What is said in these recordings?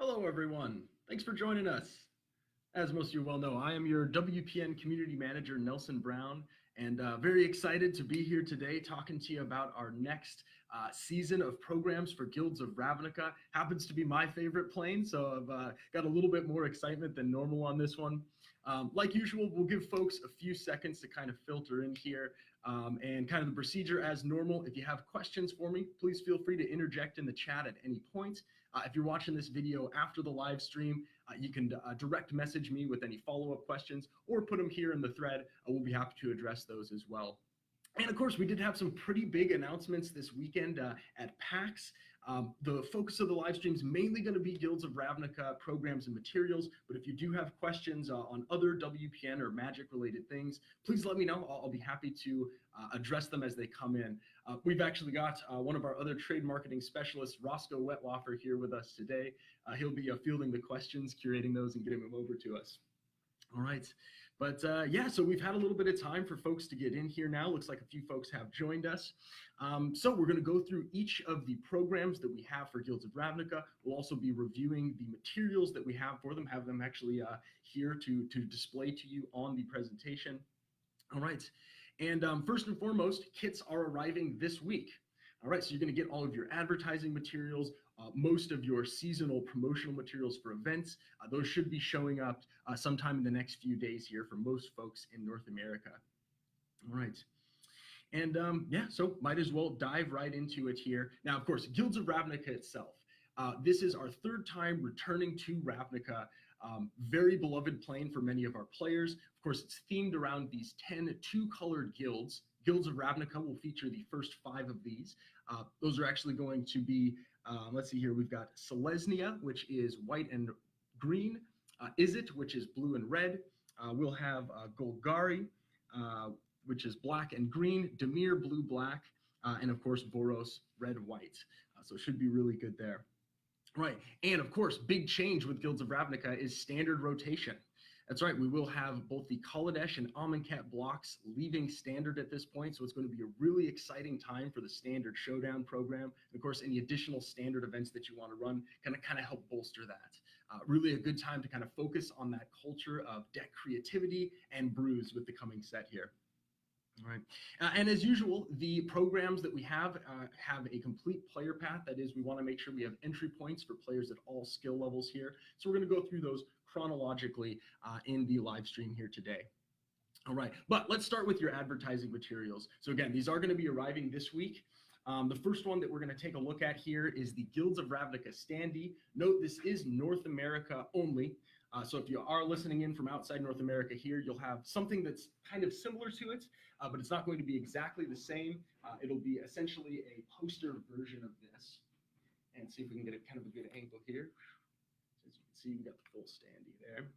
Hello, everyone. Thanks for joining us. As most of you well know, I am your WPN Community Manager, Nelson Brown, and very excited to be here today talking to you about our next season of programs for Guilds of Ravnica. Happens to be my favorite plane, so I've got a little bit more excitement than normal on this one. Like usual, we'll give folks a few seconds to kind of filter in here and kind of the procedure as normal. If you have questions for me, please feel free to interject in the chat at any point. If you're watching this video after the live stream, you can direct message me with any follow-up questions or put them here in the thread. We'll be happy to address those as well. And of course, we did have some pretty big announcements this weekend at PAX. The focus of the live stream is mainly going to be Guilds of Ravnica programs and materials, but if you do have questions on other WPN or Magic related things, please let me know. I'll be happy to address them as they come in. We've actually got one of our other trade marketing specialists, Roscoe Wetwaffer, here with us today. He'll be fielding the questions, curating those, and getting them over to us. All right. But yeah, so we've had a little bit of time for folks to get in here now. Looks like a few folks have joined us. So we're going to go through each of the programs that we have for Guilds of Ravnica. We'll also be reviewing the materials that we have for them, have them actually here to display to you on the presentation. All right. And first and foremost, kits are arriving this week. All right, so you're going to get all of your advertising materials, most of your seasonal promotional materials for events. Those should be showing up sometime in the next few days here for most folks in North America. All right. And yeah, so might as well dive right into it here. Now, of course, Guilds of Ravnica itself. This is our third time returning to Ravnica. Very beloved plane for many of our players. Of course, it's themed around these 10 two-colored guilds. Guilds of Ravnica will feature the first 5 of these. Those are actually going to be, let's see here, we've got Selesnya, which is white and green, Izzet, which is blue and red. We'll have Golgari, which is black and green, Dimir, blue, black, and of course, Boros, red, white. So it should be really good there. Right, and of course, big change with Guilds of Ravnica is standard rotation. That's right, we will have both the Kaladesh and Amonkhet blocks leaving standard at this point, so it's going to be a really exciting time for the standard showdown program. And of course, any additional standard events that you want to run kind of help bolster that. Really a good time to kind of focus on that culture of deck creativity and brews with the coming set here. All right, and as usual, the programs that we have a complete player path. That is, we want to make sure we have entry points for players at all skill levels here. So we're going to go through those chronologically in the live stream here today. All right, but let's start with your advertising materials. So again, these are going to be arriving this week. The first one that we're going to take a look at here is the Guilds of Ravnica standee. Note this is North America only. So if you are listening in from outside North America here, you'll have something that's kind of similar to it, but it's not going to be exactly the same. It'll be essentially a poster version of this. And see if we can get a kind of a good angle here. As you can see, we got the full standee there.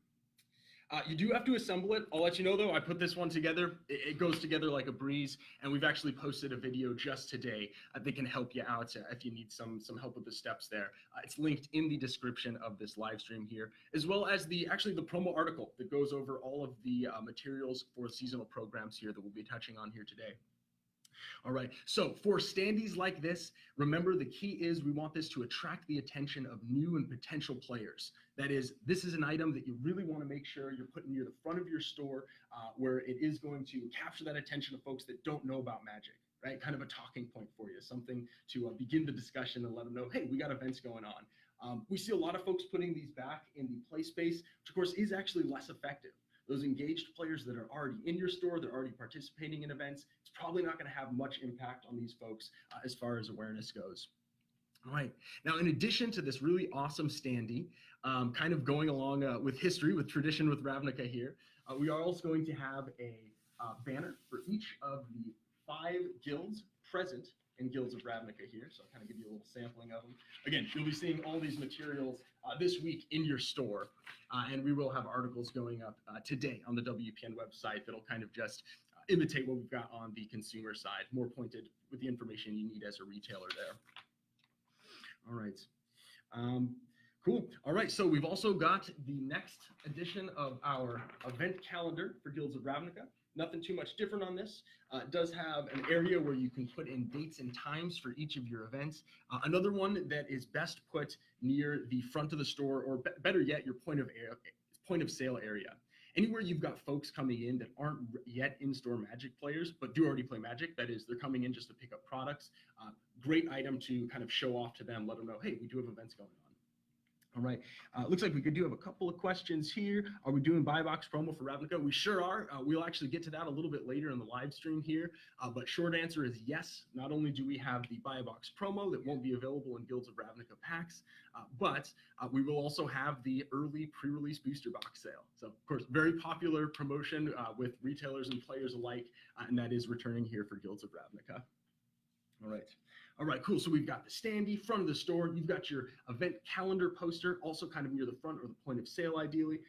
You do have to assemble it. I'll let you know, though, I put this one together. It goes together like a breeze, and we've actually posted a video just today that can help you out if you need some help with the steps there. It's linked in the description of this live stream here, as well as the promo article that goes over all of the materials for seasonal programs here that we'll be touching on here today. All right, so for standees like this, remember the key is we want this to attract the attention of new and potential players. That is, this is an item that you really want to make sure you're putting near the front of your store where it is going to capture that attention of folks that don't know about Magic, right? Kind of a talking point for you, something to begin the discussion and let them know, hey, we got events going on. We see a lot of folks putting these back in the play space, which of course is actually less effective. Those engaged players that are already in your store, they're already participating in events, it's probably not going to have much impact on these folks as far as awareness goes. All right, now in addition to this really awesome standee, kind of going along with history, with tradition with Ravnica here, we are also going to have a banner for each of the 5 guilds present in Guilds of Ravnica here, so I'll kind of give you a little sampling of them. Again, you'll be seeing all these materials this week in your store, and we will have articles going up today on the WPN website that'll kind of just imitate what we've got on the consumer side, more pointed with the information you need as a retailer there. All right. Cool. All right, so we've also got the next edition of our event calendar for Guilds of Ravnica. nothing too much different on this. It does have an area where you can put in dates and times for each of your events. Another one that is best put near the front of the store, or better yet, your point of sale area. Anywhere you've got folks coming in that aren't yet in-store Magic players, but do already play Magic, that is, they're coming in just to pick up products, great item to kind of show off to them, let them know, hey, we do have events going on. All right, looks like we do have a couple of questions here. Are we doing buy box promo for Ravnica? We sure are. We'll actually get to that a little bit later in the live stream here, but short answer is yes. Not only do we have the buy box promo that won't be available in Guilds of Ravnica packs, but we will also have the early pre-release booster box sale. So, of course, very popular promotion with retailers and players alike, and that is returning here for Guilds of Ravnica. All right. All right, cool. So we've got the standee, front of the store. You've got your event calendar poster, also kind of near the front or the point of sale, ideally.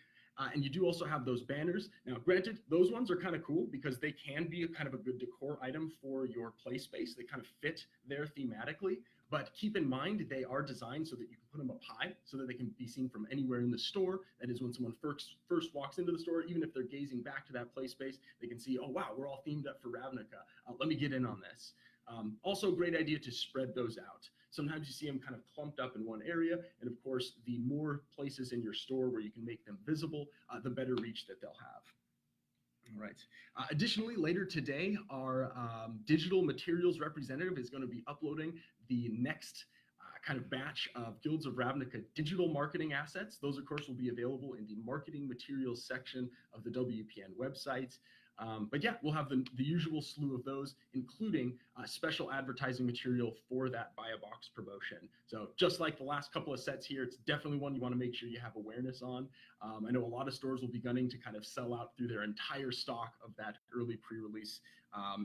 And you do also have those banners. Now, granted, those ones are kind of cool because they can be a kind of a good decor item for your play space. They kind of fit there thematically. But keep in mind, they are designed so that you can put them up high so that they can be seen from anywhere in the store. That is, when someone first walks into the store, even if they're gazing back to that play space, they can see, oh, wow, we're all themed up for Ravnica. Let me get in on this. Also, great idea to spread those out. Sometimes you see them kind of clumped up in one area, and of course, the more places in your store where you can make them visible, the better reach that they'll have. All right. Additionally, later today, our digital materials representative is going to be uploading the next kind of batch of Guilds of Ravnica digital marketing assets. Those, of course, will be available in the marketing materials section of the WPN website. But yeah, we'll have the usual slew of those, including special advertising material for that buy a box promotion. So just like the last couple of sets here, it's definitely one you want to make sure you have awareness on. I know a lot of stores will be gunning to kind of sell out through their entire stock of that early pre-release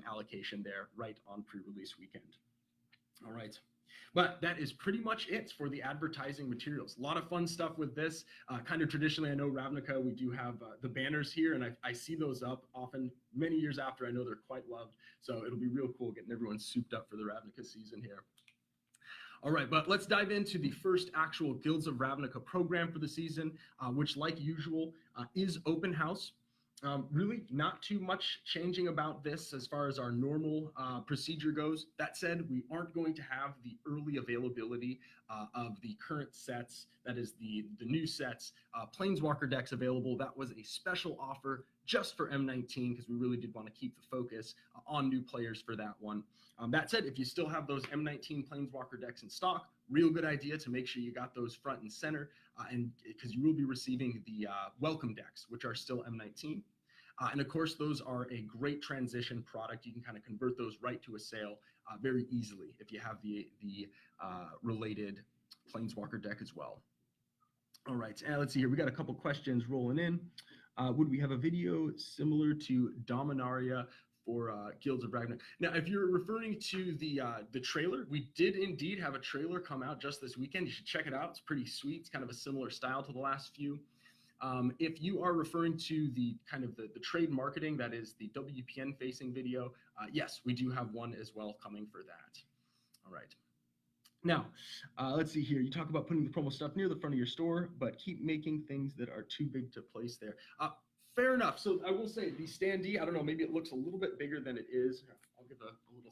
allocation there right on pre-release weekend. All right. But that is pretty much it for the advertising materials. A lot of fun stuff with this. Kind of traditionally, I know Ravnica, we do have the banners here, and I see those up often many years after. I know they're quite loved. So it'll be real cool getting everyone souped up for the Ravnica season here. All right, but let's dive into the first actual Guilds of Ravnica program for the season, which, like usual, is open house. Really not too much changing about this as far as our normal procedure goes. That said, we aren't going to have the early availability of the current sets, that is the new sets, Planeswalker decks available. That was a special offer just for M19 because we really did want to keep the focus on new players for that one. That said, if you still have those M19 Planeswalker decks in stock, real good idea to make sure you got those front and center, and because you will be receiving the welcome decks, which are still M19. And of course, those are a great transition product. You can kind of convert those right to a sale very easily if you have the related Planeswalker deck as well. All right, and let's see here. We got a couple questions rolling in. Would we have a video similar to Dominaria for Guilds of Ravnica? Now, if you're referring to the trailer, we did indeed have a trailer come out just this weekend. You should check it out. It's pretty sweet. It's kind of a similar style to the last few. If you are referring to the kind of the trade marketing, that is the WPN facing video, yes, we do have one as well coming for that. All right. Now, let's see here. You talk about putting the promo stuff near the front of your store, but keep making things that are too big to place there. Fair enough. So I will say the standee, I don't know, maybe it looks a little bit bigger than it is. I'll give a little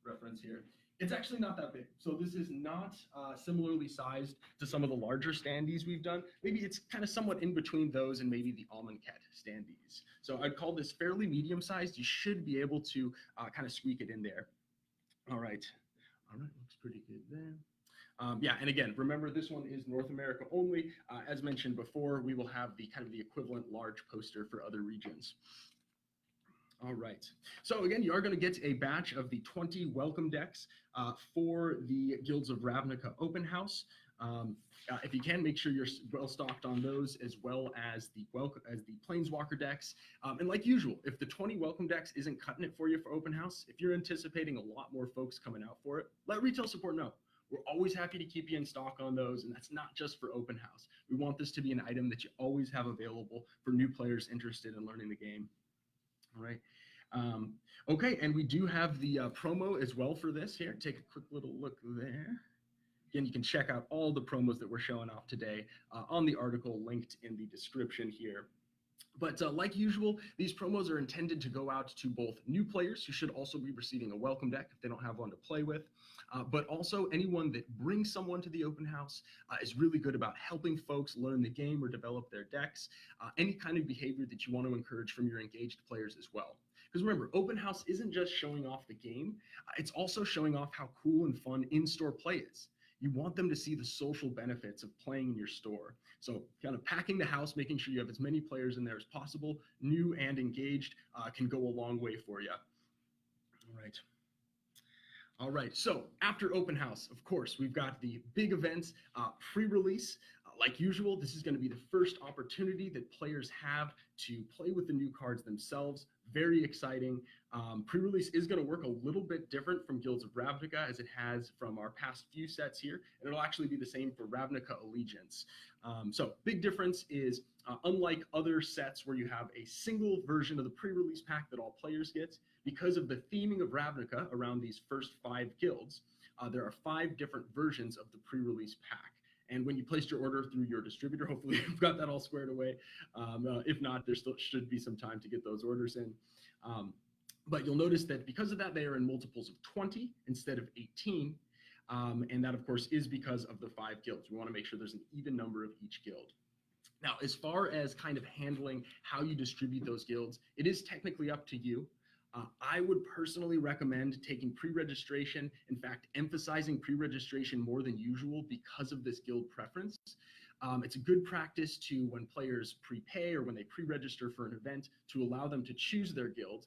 reference here. It's actually not that big. So this is not similarly sized to some of the larger standees we've done. Maybe it's kind of somewhat in between those and maybe the Amonkhet standees. So I'd call this fairly medium sized. You should be able to kind of squeak it in there. All right. All right, looks pretty good there. Yeah, and again, remember this one is North America only. As mentioned before, we will have the kind of the equivalent large poster for other regions. All right. So again, you are going to get a batch of the 20 welcome decks for the Guilds of Ravnica open house. If you can, make sure you're well stocked on those, as well as the Planeswalker decks. And like usual, if the 20 welcome decks isn't cutting it for you for open house, if you're anticipating a lot more folks coming out for it, let retail support know. We're always happy to keep you in stock on those, and that's not just for open house. We want this to be an item that you always have available for new players interested in learning the game. All right. Okay, and we do have the promo as well for this here. Take a quick little look there. Again, you can check out all the promos that we're showing off today on the article linked in the description here. But like usual, these promos are intended to go out to both new players who should also be receiving a welcome deck if they don't have one to play with, but also anyone that brings someone to the open house is really good about helping folks learn the game or develop their decks. Any kind of behavior that you want to encourage from your engaged players as well. Because remember, open house isn't just showing off the game, it's also showing off how cool and fun in-store play is. You want them to see the social benefits of playing in your store. So kind of packing the house, making sure you have as many players in there as possible, new and engaged, can go a long way for you. All right. All right, so after open house, of course, we've got the big events, pre-release. Like usual, this is going to be the first opportunity that players have to play with the new cards themselves. Very exciting. Pre-release is going to work a little bit different from Guilds of Ravnica as it has from our past few sets here, and it'll actually be the same for Ravnica Allegiance. So big difference is, unlike other sets where you have a single version of the pre-release pack that all players get, because of the theming of Ravnica around these first 5 guilds, there are 5 different versions of the pre-release pack. And when you placed your order through your distributor, hopefully you've got that all squared away. If not, there still should be some time to get those orders in. But you'll notice that because of that, they are in multiples of 20 instead of 18. And that, of course, is because of the 5 guilds. We want to make sure there's an even number of each guild. Now, as far as kind of handling how you distribute those guilds, it is technically up to you. I would personally recommend taking pre-registration, in fact, emphasizing pre-registration more than usual because of this guild preference. It's a good practice to, when players prepay or when they pre-register for an event, to allow them to choose their guild.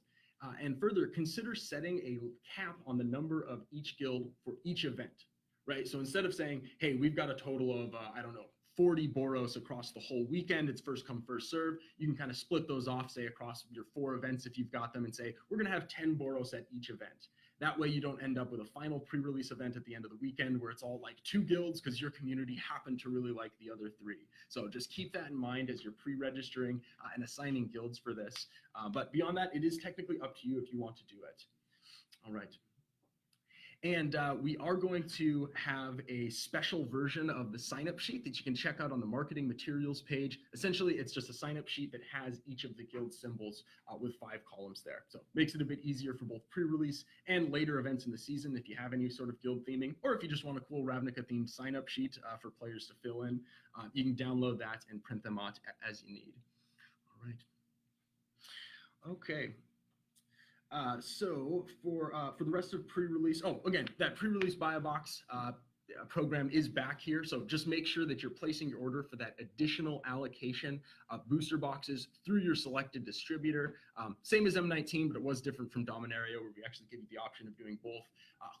And further, consider setting a cap on the number of each guild for each event, right? So instead of saying, hey, we've got a total of, I don't know, 40 Boros across the whole weekend, it's first come, first serve. You can kind of split those off, say across your 4 events if you've got them, and say, we're going to have 10 Boros at each event. That way you don't end up with a final pre-release event at the end of the weekend where it's all like 2 guilds because your community happened to really like the other 3. So just keep that in mind as you're pre-registering and assigning guilds for this. But beyond that, it is technically up to you if you want to do it. All right. And we are going to have a special version of the sign-up sheet that you can check out on the marketing materials page. Essentially, it's just a sign-up sheet that has each of the guild symbols with 5 columns there. So makes it a bit easier for both pre-release and later events in the season if you have any sort of guild theming, or if you just want a cool Ravnica-themed sign-up sheet for players to fill in. You can download that and print them out as you need. All right. Okay. So for the rest of pre-release, again, that pre-release buy a box program is back here. So just make sure that you're placing your order for that additional allocation of booster boxes through your selected distributor. Same as M19, but it was different from Dominaria, where we actually give you the option of doing both.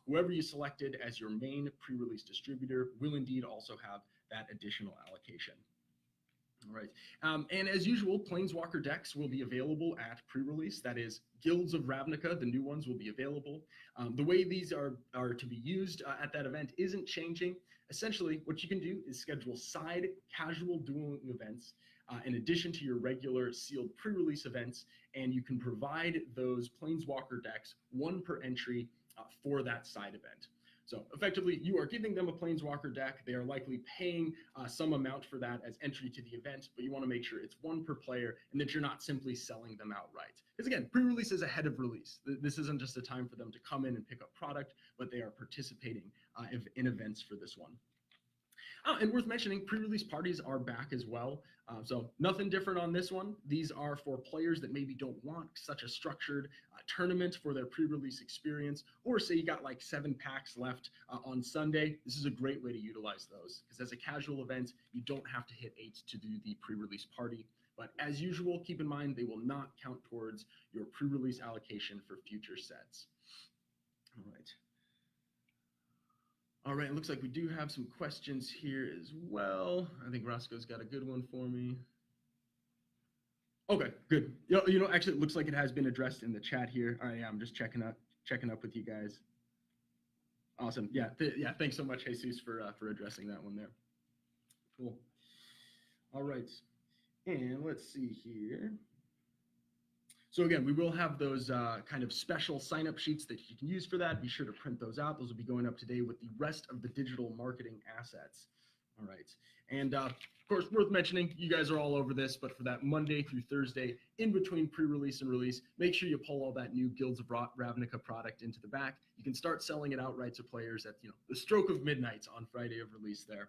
Whoever you selected as your main pre-release distributor will indeed also have that additional allocation. All right. And as usual, Planeswalker decks will be available at pre-release. That is, Guilds of Ravnica, the new ones, will be available. The way these are to be used at that event isn't changing. Essentially, what you can do is schedule side casual dueling events in addition to your regular sealed pre-release events, and you can provide those Planeswalker decks, 1 per entry for that side event. So effectively, you are giving them a Planeswalker deck. They are likely paying some amount for that as entry to the event, but you want to make sure it's 1 per player and that you're not simply selling them outright. Because again, pre-release is ahead of release. This isn't just a time for them to come in and pick up product, but they are participating in events for this one. And worth mentioning, pre-release parties are back as well. So nothing different on this one. These are for players that maybe don't want such a structured tournament for their pre-release experience, or say you got like 7 packs left on Sunday. This is a great way to utilize those, because as a casual event, you don't have to hit 8 to do the pre-release party. But as usual, keep in mind they will not count towards your pre-release allocation for future sets. All right. All right, it looks like we do have some questions here as well. I think Roscoe's got a good one for me. Okay, good. Actually, it looks like it has been addressed in the chat here. All right, yeah, I'm just checking up with you guys. Awesome. Yeah, thanks so much, Jesus, for addressing that one there. Cool. All right, and let's see here. So again, we will have those kind of special sign-up sheets that you can use for that. Be sure to print those out. Those will be going up today with the rest of the digital marketing assets. All right. And of course, worth mentioning, you guys are all over this, but for that Monday through Thursday, in between pre-release and release, make sure you pull all that new Guilds of Ravnica product into the back. You can start selling it outright to players at the stroke of midnight on Friday of release there.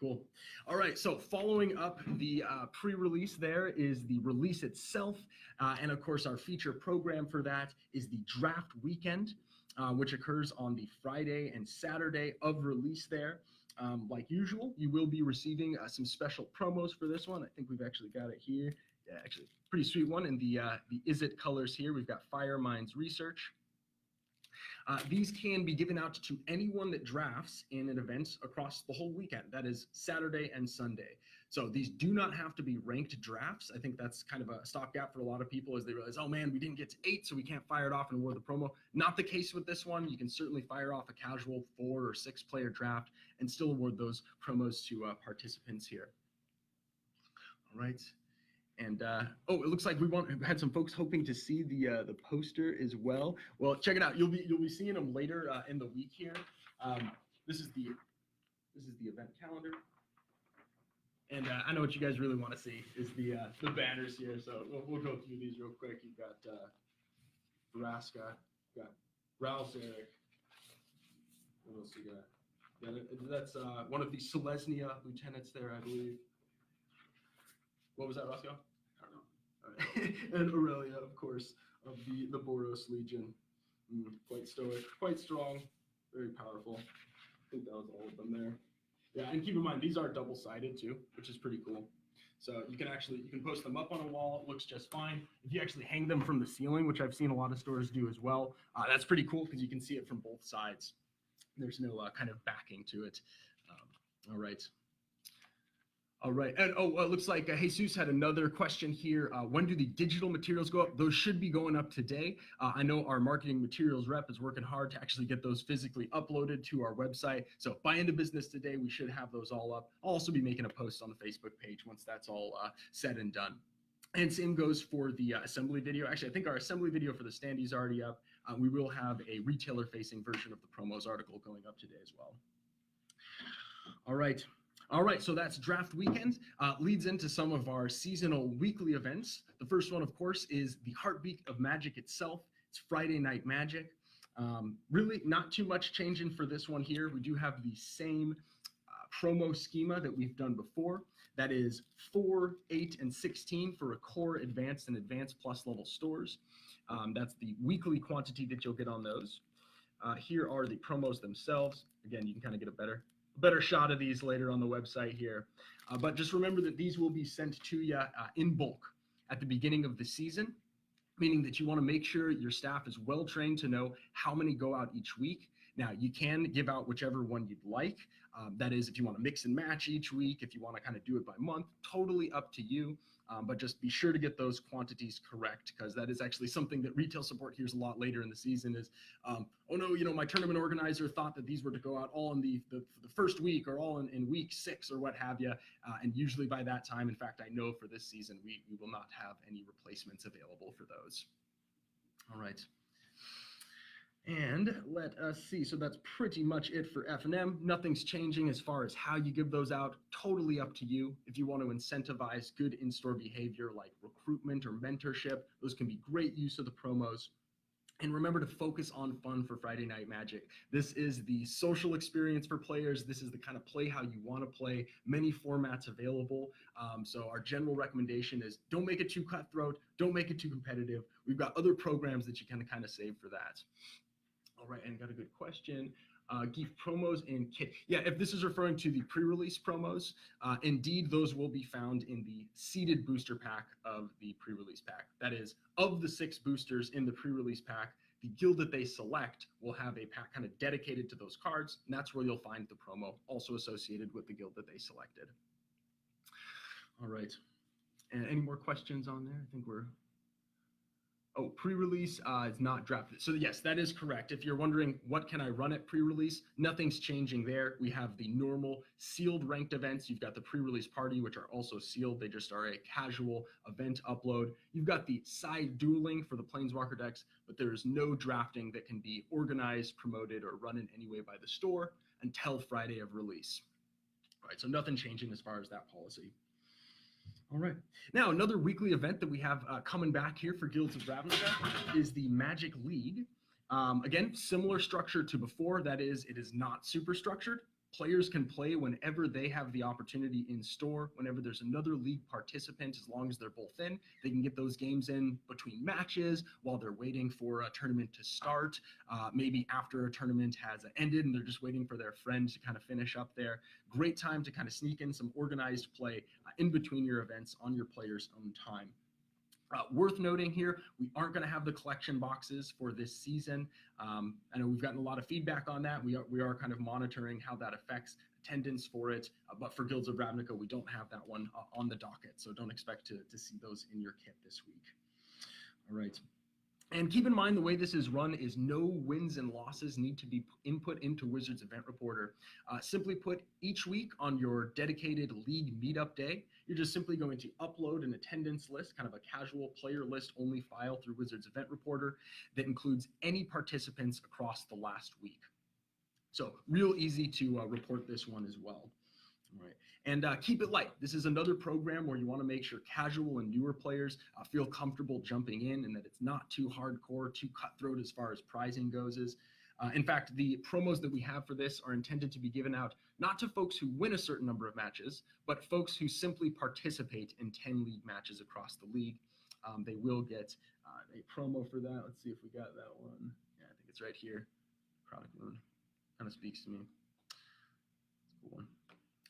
Cool. All right. So following up the pre-release there is the release itself. And of course, our feature program for that is the draft weekend, which occurs on the Friday and Saturday of release there. Like usual, you will be receiving some special promos for this one. I think we've actually got it here. Yeah, actually, pretty sweet one in the Is It colors here. We've got Fire Minds Research. These can be given out to anyone that drafts in an event across the whole weekend. That is Saturday and Sunday. So these do not have to be ranked drafts. I think that's kind of a stopgap for a lot of people as they realize, oh man, we didn't get to 8, so we can't fire it off and award the promo. Not the case with this one. You can certainly fire off a casual 4 or 6 player draft and still award those promos to participants here. All right. And it looks like we had some folks hoping to see the poster as well. Well, check it out. You'll be seeing them later in the week here. This is the event calendar, and I know what you guys really want to see is the banners here. So we'll go through these real quick. You've got Vraska, got Ralseric. What else you got? Yeah, that's one of the Selesnya lieutenants there, I believe. What was that, Roscoe? I don't know. All right. And Aurelia, of course, of the Boros Legion. Quite stoic, quite strong, very powerful. I think that was all of them there. Yeah, and keep in mind, these are double-sided too, which is pretty cool. So you can post them up on a wall. It looks just fine. If you actually hang them from the ceiling, which I've seen a lot of stores do as well, that's pretty cool because you can see it from both sides. There's no kind of backing to it. All right. All right, and it looks like Jesus had another question here. When do the digital materials go up? Those should be going up today. I know our marketing materials rep is working hard to actually get those physically uploaded to our website. So by end of business today, we should have those all up. I'll also be making a post on the Facebook page once that's all said and done. And same goes for the assembly video. Actually, I think our assembly video for the standee is already up. We will have a retailer-facing version of the promos article going up today as well. All right. All right, so that's draft weekend. Leads into some of our seasonal weekly events. The first one, of course, is the Heartbeat of Magic itself. It's Friday Night Magic. Really not too much changing for this one here. We do have the same promo schema that we've done before. That is 4, 8, and 16 for a core advanced and advanced plus level stores. That's the weekly quantity that you'll get on those. Here are the promos themselves. Again, you can kind of get a better shot of these later on the website here. But just remember that these will be sent to you in bulk at the beginning of the season, meaning that you want to make sure your staff is well trained to know how many go out each week. Now, you can give out whichever one you'd like. That is, if you want to mix and match each week, if you want to kind of do it by month, totally up to you. But just be sure to get those quantities correct, because that is actually something that retail support hears a lot later in the season is, oh no, my tournament organizer thought that these were to go out all in the first week or all in week 6 or what have you. And usually by that time, in fact, I know for this season, we will not have any replacements available for those. All right. And let us see. So that's pretty much it for F&M. Nothing's changing as far as how you give those out. Totally up to you. If you want to incentivize good in-store behavior like recruitment or mentorship, those can be great use of the promos. And remember to focus on fun for Friday Night Magic. This is the social experience for players. This is the kind of play how you want to play. Many formats available. So our general recommendation is don't make it too cutthroat. Don't make it too competitive. We've got other programs that you can kind of save for that. All right, and got a good question. GIF promos and kit. Yeah, if this is referring to the pre-release promos, indeed, those will be found in the seeded booster pack of the pre-release pack. That is, of the 6 boosters in the pre-release pack, the guild that they select will have a pack kind of dedicated to those cards, and that's where you'll find the promo also associated with the guild that they selected. All right, and any more questions on there? I think we're... Oh, pre-release is not drafted. So yes, that is correct. If you're wondering what can I run at pre-release, nothing's changing there. We have the normal sealed ranked events. You've got the pre-release party, which are also sealed. They just are a casual event upload. You've got the side dueling for the Planeswalker decks, but there is no drafting that can be organized, promoted, or run in any way by the store until Friday of release. All right, so nothing changing as far as that policy. All right. Now, another weekly event that we have coming back here for Guilds of Ravnica is the Magic League. Again, similar structure to before. That is, it is not super structured. Players can play whenever they have the opportunity in store, whenever there's another league participant, as long as they're both in. They can get those games in between matches while they're waiting for a tournament to start, maybe after a tournament has ended and they're just waiting for their friend to kind of finish up there. Great time to kind of sneak in some organized play in between your events on your players' own time. Worth noting here, we aren't going to have the collection boxes for this season. I know we've gotten a lot of feedback on that. We are kind of monitoring how that affects attendance for it, but for Guilds of Ravnica, we don't have that one on the docket, so don't expect to see those in your kit this week. All right. And keep in mind, the way this is run is no wins and losses need to be input into Wizards Event Reporter. Simply put, each week on your dedicated league meetup day, you're just simply going to upload an attendance list, kind of a casual player list only file through Wizards Event Reporter that includes any participants across the last week. So real easy to report this one as well. All right. And keep it light. This is another program where you want to make sure casual and newer players feel comfortable jumping in and that it's not too hardcore, too cutthroat as far as prizing goes. In fact, the promos that we have for this are intended to be given out not to folks who win a certain number of matches, but folks who simply participate in 10 league matches across the league. They will get a promo for that. Let's see if we got that one. Yeah, I think it's right here. Chronic Moon kind of speaks to me. It's a cool one.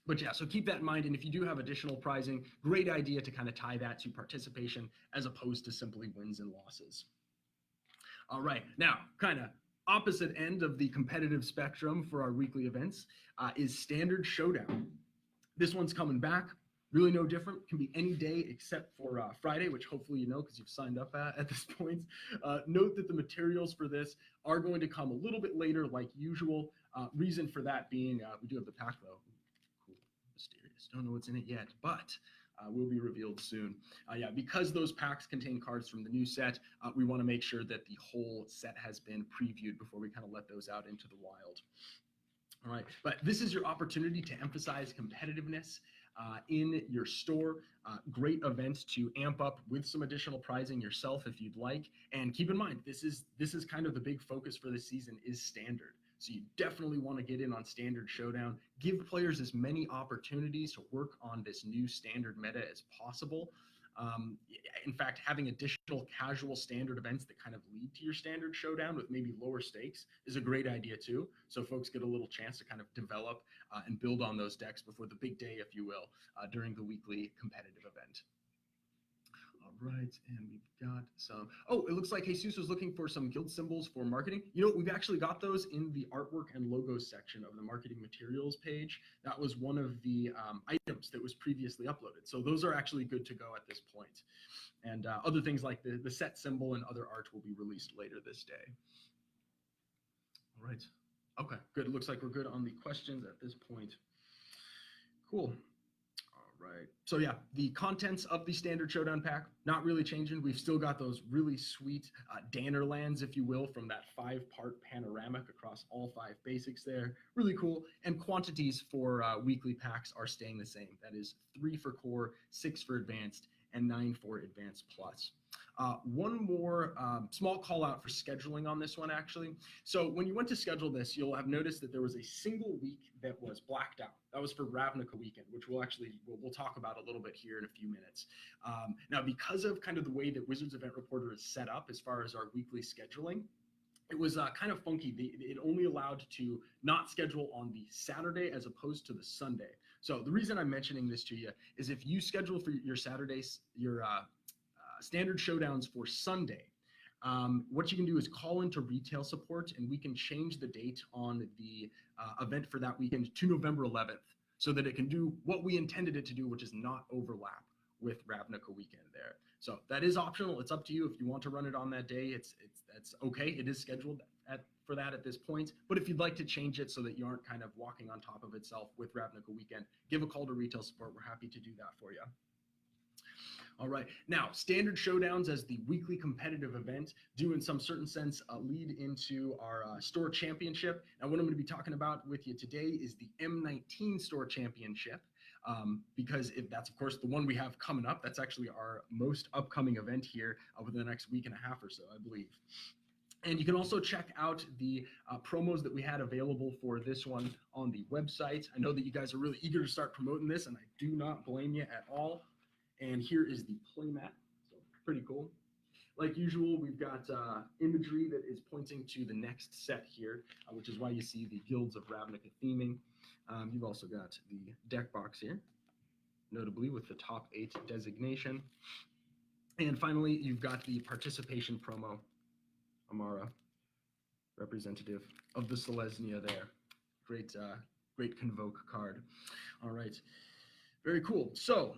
But yeah, so keep that in mind. And if you do have additional prizing, great idea to kind of tie that to participation as opposed to simply wins and losses. All right, now kind of opposite end of the competitive spectrum for our weekly events is Standard Showdown. This one's coming back. Really no different. Can be any day except for Friday, which hopefully you know because you've signed up at this point. Note that the materials for this are going to come a little bit later like usual. Reason for that being we do have the pack though. Mysterious. Don't know what's in it yet, but will be revealed soon. Yeah, because those packs contain cards from the new set, we want to make sure that the whole set has been previewed before we kind of let those out into the wild. All right, but this is your opportunity to emphasize competitiveness in your store. Great event to amp up with some additional prizing yourself if you'd like. And keep in mind, this is kind of the big focus for this season is Standard. So you definitely want to get in on Standard Showdown. Give players as many opportunities to work on this new Standard meta as possible. In fact, having additional casual Standard events that kind of lead to your Standard Showdown with maybe lower stakes is a great idea too. So folks get a little chance to kind of develop and build on those decks before the big day, if you will, during the weekly competitive event. All right, and we've got some, oh, it looks like Jesus was looking for some guild symbols for marketing. You know, we've actually got those in the artwork and logos section of the marketing materials page. That was one of the items that was previously uploaded. So those are actually good to go at this point. And other things like the set symbol and other art will be released later this day. All right, okay, good. It looks like we're good on the questions at this point. Cool. Right. So yeah, the contents of the Standard Showdown pack, not really changing. We've still got those really sweet Danner lands, if you will, from that 5-part panoramic across all 5 basics there. Really cool. And quantities for weekly packs are staying the same. That is 3 for core, 6 for advanced, and 9 for advanced plus. One more small call out for scheduling on this one, actually. So when you went to schedule this, you'll have noticed that there was a single week that was blacked out. That was for Ravnica weekend, which we'll talk about a little bit here in a few minutes. Now, because of kind of the way that Wizards Event Reporter is set up as far as our weekly scheduling, it was kind of funky. It only allowed to not schedule on the Saturday as opposed to the Sunday. So the reason I'm mentioning this to you is if you schedule for your Saturdays, your Standard Showdowns for Sunday, what you can do is call into retail support and we can change the date on the event for that weekend to November 11th so that it can do what we intended it to do, which is not overlap with Ravnica weekend there. So that is optional. It's up to you if you want to run it on that day. That's okay. It is scheduled for that at this point. But if you'd like to change it so that you aren't kind of walking on top of itself with Ravnica weekend, give a call to retail support. We're happy to do that for you. All right. Now, standard showdowns as the weekly competitive event do, in some certain sense, lead into our store championship. And what I'm going to be talking about with you today is the M19 store championship. Because if that's, of course, the one we have coming up. That's actually our most upcoming event here within the next week and a half or so, I believe. And you can also check out the promos that we had available for this one on the website. I know that you guys are really eager to start promoting this, and I do not blame you at all. And here is the playmat, so pretty cool. Like usual, we've got imagery that is pointing to the next set here, which is why you see the Guilds of Ravnica theming. You've also got the deck box here, notably with the top 8 designation. And finally, you've got the participation promo, Amara, representative of the Selesnya there. Great, great Convoke card. All right, very cool. So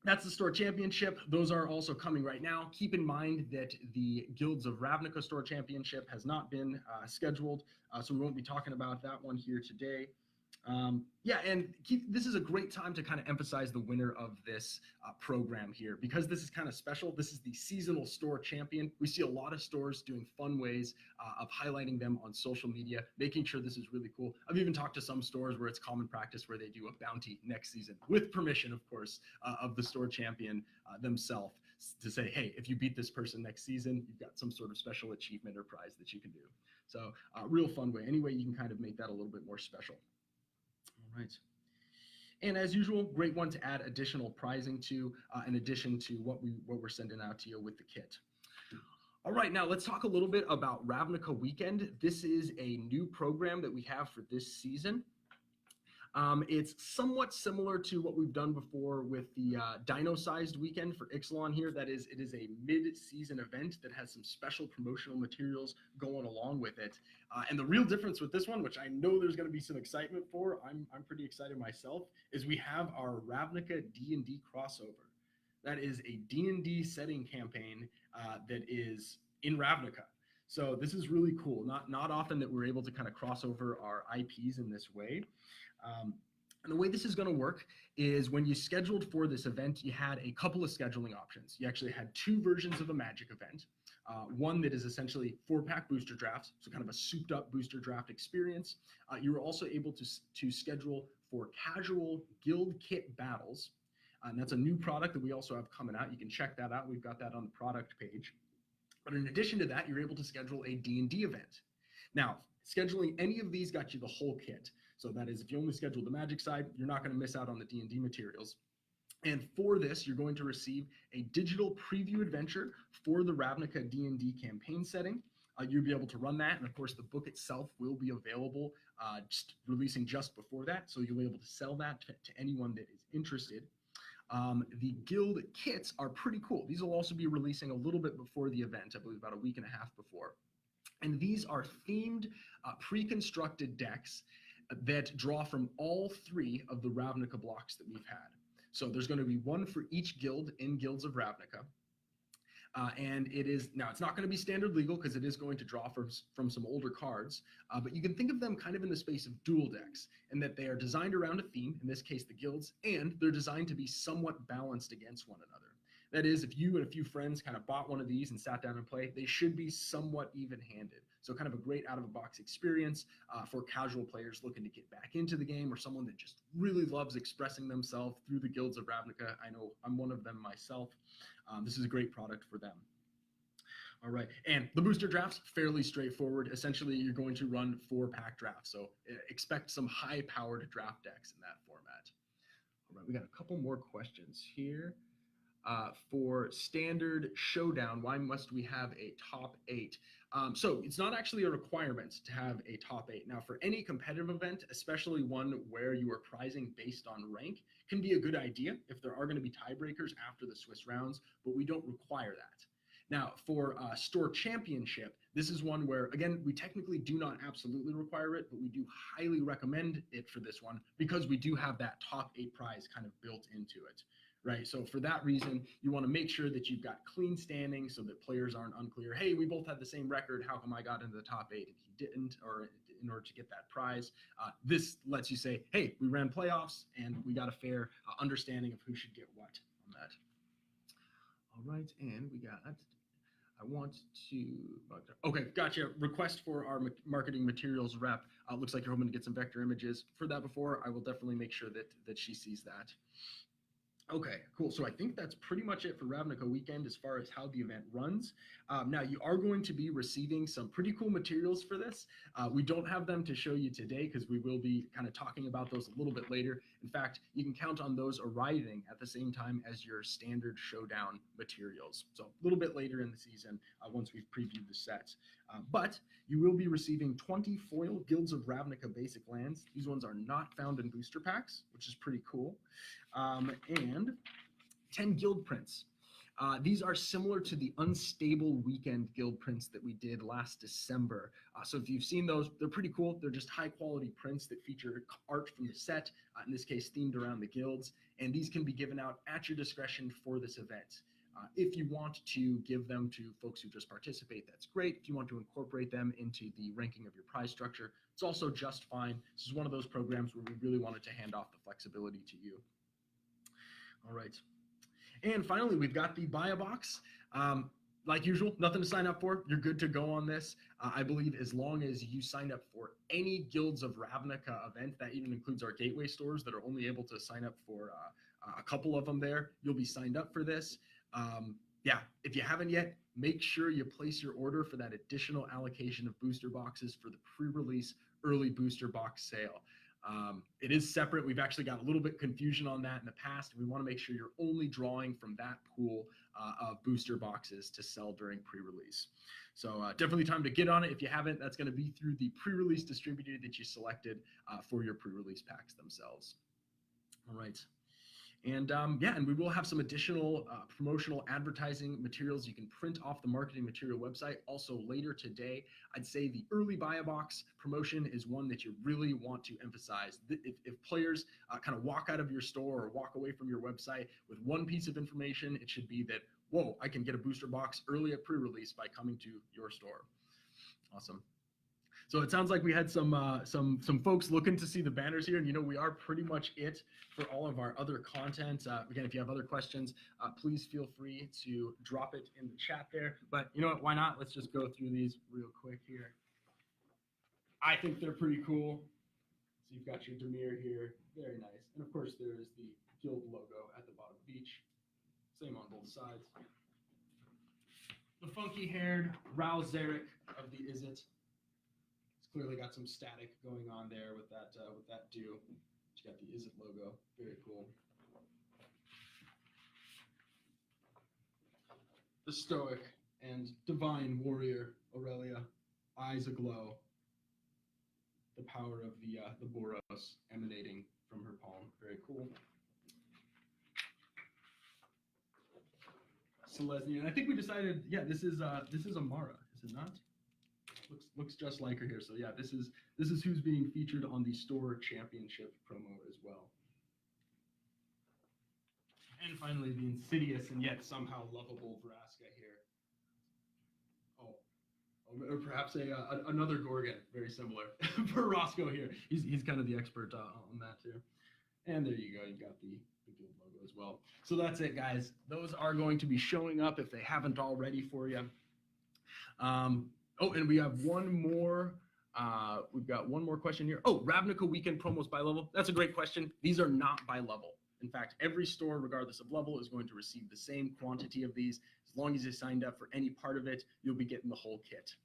that's the store championship. Those are also coming right now. Keep in mind that the Guilds of Ravnica store championship has not been scheduled, so we won't be talking about that one here today. Yeah, and this is a great time to kind of emphasize the winner of this program here, because this is kind of special. This is the seasonal store champion. We see a lot of stores doing fun ways of highlighting them on social media, making sure this is really cool. I've even talked to some stores where it's common practice where they do a bounty next season, with permission, of course, of the store champion themselves, to say, hey, if you beat this person next season, you've got some sort of special achievement or prize that you can do. So real fun way. Any way you can kind of make that a little bit more special. All right. And as usual, great one to add additional prizing to, in addition to what we're sending out to you with the kit. All right, now let's talk a little bit about Ravnica Weekend. This is a new program that we have for this season. It's somewhat similar to what we've done before with the Dino-sized weekend for Ixalan here. That is, it is a mid-season event that has some special promotional materials going along with it. And the real difference with this one, which I know there's going to be some excitement for, I'm pretty excited myself, is we have our Ravnica D&D crossover. That is a D&D setting campaign that is in Ravnica. So this is really cool. Not often that we're able to kind of cross over our IPs in this way. And the way this is going to work is when you scheduled for this event, you had a couple of scheduling options. You actually had 2 versions of a Magic event. One that is essentially 4-pack booster drafts, so kind of a souped up booster draft experience. You were also able to schedule for casual guild kit battles. And that's a new product that we also have coming out. You can check that out. We've got that on the product page. But in addition to that, you're able to schedule a D&D event. Now, scheduling any of these got you the whole kit. So that is, if you only schedule the Magic side, you're not going to miss out on the D&D materials. And for this, you're going to receive a digital preview adventure for the Ravnica D&D campaign setting. You'll be able to run that, and of course, the book itself will be available, releasing just before that. So you'll be able to sell that to anyone that is interested. The guild kits are pretty cool. These will also be releasing a little bit before the event, I believe about a week and a half before. And these are themed, pre-constructed decks that draw from all 3 of the Ravnica blocks that we've had. So there's going to be one for each guild in Guilds of Ravnica. And it is, now it's not going to be standard legal because it is going to draw from some older cards, but you can think of them kind of in the space of dual decks, in that they are designed around a theme, in this case the guilds, and they're designed to be somewhat balanced against one another. That is, if you and a few friends kind of bought one of these and sat down and played, they should be somewhat even-handed. So kind of a great out-of-the-box experience for casual players looking to get back into the game, or someone that just really loves expressing themselves through the Guilds of Ravnica. I know I'm one of them myself. This is a great product for them. All right, and the booster drafts, fairly straightforward. Essentially, you're going to run 4-pack drafts, so expect some high-powered draft decks in that format. All right, we got a couple more questions here. For standard showdown, why must we have a top 8? So it's not actually a requirement to have a top 8. Now, for any competitive event, especially one where you are prizing based on rank, can be a good idea if there are going to be tiebreakers after the Swiss rounds, but we don't require that. Now, for store championship, this is one where, again, we technically do not absolutely require it, but we do highly recommend it for this one because we do have that top 8 prize kind of built into it. Right, so for that reason, you want to make sure that you've got clean standing so that players aren't unclear. Hey, we both had the same record. How come I got into the top 8 and he didn't? Or in order to get that prize, this lets you say, hey, we ran playoffs and we got a fair understanding of who should get what on that. All right, and we got, I want to, okay, gotcha. Request for our marketing materials rep. Looks like you're hoping to get some vector images for that before. I will definitely make sure that she sees that. Okay, cool. So I think that's pretty much it for Ravnica Weekend as far as how the event runs. Now, you are going to be receiving some pretty cool materials for this. We don't have them to show you today because we will be kind of talking about those a little bit later. In fact, you can count on those arriving at the same time as your standard showdown materials. So a little bit later in the season once we've previewed the sets. But you will be receiving 20 foil Guilds of Ravnica basic lands. These ones are not found in booster packs, which is pretty cool. And 10 guild prints. These are similar to the Unstable Weekend guild prints that we did last December. So if you've seen those, they're pretty cool. They're just high quality prints that feature art from the set, in this case themed around the guilds, and these can be given out at your discretion for this event. If you want to give them to folks who just participate, that's great. If you want to incorporate them into the ranking of your prize structure, it's also just fine. This is one of those programs where we really wanted to hand off the flexibility to you. All right. And finally, we've got the buy a box. Like usual, nothing to sign up for. You're good to go on this. I believe as long as you sign up for any Guilds of Ravnica event, that even includes our gateway stores that are only able to sign up for a couple of them there, you'll be signed up for this. Yeah, if you haven't yet, make sure you place your order for that additional allocation of booster boxes for the pre-release early booster box sale. It is separate. We've actually got a little bit confusion on that in the past. We want to make sure you're only drawing from that pool of booster boxes to sell during pre-release. So definitely time to get on it. If you haven't, that's going to be through the pre-release distributor that you selected for your pre-release packs themselves. All right. And yeah, and we will have some additional promotional advertising materials you can print off the marketing material website also later today. I'd say the early buy a box promotion is one that you really want to emphasize. If players kind of walk out of your store or walk away from your website with one piece of information, it should be that, whoa, I can get a booster box early at pre-release by coming to your store. Awesome. So it sounds like we had some folks looking to see the banners here, and you know we are pretty much it for all of our other content. Again, if you have other questions, please feel free to drop it in the chat there. But you know what? Why not? Let's just go through these real quick here. I think they're pretty cool. So you've got your Dimir here, very nice, and of course there is the guild logo at the bottom of each. Same on both sides. The funky-haired Rao Zarek of the Is It. Clearly got some static going on there with that do. You got the Is It logo, very cool. The stoic and divine warrior Aurelia, eyes aglow. The power of the Boros emanating from her palm, very cool. Selesnya, I think we decided, yeah, this is Amara, is it not? Looks just like her here. So yeah, this is who's being featured on the store championship promo as well. And finally, the insidious and yet somehow lovable Vraska here. Oh, or perhaps another Gorgon, very similar for Roscoe here. He's kind of the expert on that too. And there you go. You've got the guild logo as well. So that's it, guys. Those are going to be showing up if they haven't already for you. Oh, and we have one more. We've got one more question here. Oh, Ravnica weekend promos by level. That's a great question. These are not by level. In fact, every store, regardless of level, is going to receive the same quantity of these. As long as you signed up for any part of it, you'll be getting the whole kit.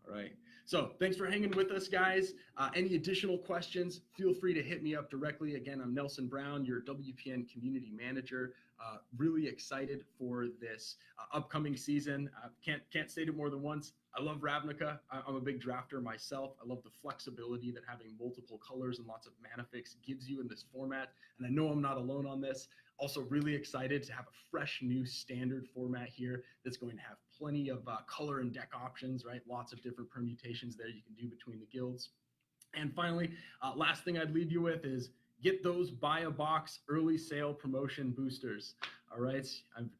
All right. So thanks for hanging with us, guys. Any additional questions, feel free to hit me up directly. Again, I'm Nelson Brown, your WPN community manager. Really excited for this upcoming season. Can't state it more than once. I love Ravnica. I'm a big drafter myself. I love the flexibility that having multiple colors and lots of mana fix gives you in this format. And I know I'm not alone on this. Also really excited to have a fresh new standard format here that's going to have plenty of color and deck options, right? Lots of different permutations there you can do between the guilds. And finally, last thing I'd leave you with is get those buy a box early sale promotion boosters. All right.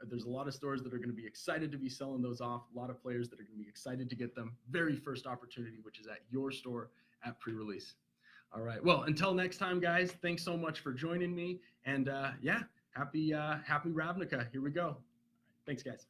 There's a lot of stores that are going to be excited to be selling those off. A lot of players that are going to be excited to get them. Very first opportunity, which is at your store at pre-release. All right. Well, until next time, guys, thanks so much for joining me. And yeah, happy Ravnica. Here we go. Thanks, guys.